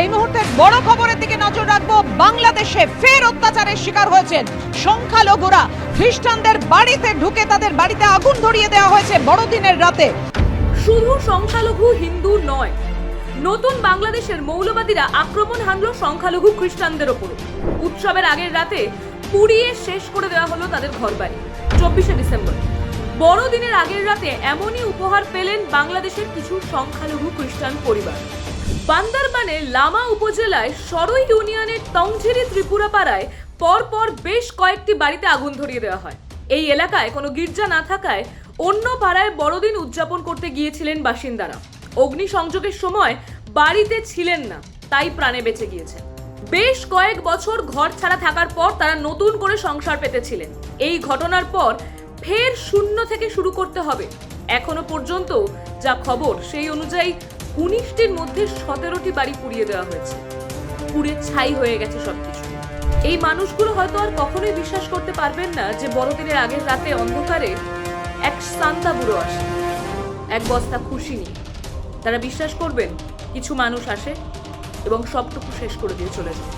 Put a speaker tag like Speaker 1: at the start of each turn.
Speaker 1: এই মুহূর্তের বড় খবরের দিকে নজর রাখবো। বাংলাদেশে ফের অত্যাচারের শিকার হয়েছেন সংখ্যালঘুরা। খ্রিস্টানদের বাড়িতে ঢুকে তাদের বাড়িতে আগুন ধরিয়ে দেওয়া হয়েছে বড়দিনের রাতে।
Speaker 2: শুধু সংখ্যালঘু হিন্দু নয়, নতুন বাংলাদেশের মৌলবাদীরা আক্রমণ হানলো সংখ্যালঘু খ্রিস্টানদের ওপর। উৎসবের আগের রাতে পুড়িয়ে শেষ করে দেওয়া হলো তাদের ঘরবাড়ি। 24শে ডিসেম্বর বড়দিনের আগের রাতে এমনই উপহার পেলেন বাংলাদেশের কিছু সংখ্যালঘু খ্রিস্টান পরিবার। বান্দরবানের লামা উপজেলায় সরই ইউনিয়নের টংঝিরি ত্রিপুরা পাড়ায় পরপর বেশ কয়েকটি বাড়িতে আগুন ধরিয়ে দেওয়া হয়। এই এলাকায় কোনো গির্জা না থাকায় অন্য পাড়ায় বড়দিন উদযাপন করতে গিয়েছিলেন বাসিন্দারা। অগ্নিসংযোগের সময় বাড়িতে ছিলেন না, তাই প্রাণে বেঁচে গিয়েছে। বেশ কয়েক বছর ঘর ছাড়া থাকার পর তারা নতুন করে সংসার পেতেছিলেন। এই ঘটনার পর ফের শূন্য থেকে শুরু করতে হবে। এখনো পর্যন্ত যা খবর সেই অনুযায়ী 19টির মধ্যে 17টি বাড়ি পুড়িয়ে দেওয়া হয়েছে। পুড়ে ছাই হয়ে গেছে সবকিছু। এই মানুষগুলো হয়তো আর কখনোই বিশ্বাস করতে পারবেন না যে বড়দিনের আগের রাতে অন্ধকারে এক সান্তা বুড়ো আসে এক বস্তা খুশি নিয়ে। তারা বিশ্বাস করবেন কিছু মানুষ আসে এবং সবটুকু শেষ করে দিয়ে চলে যায়।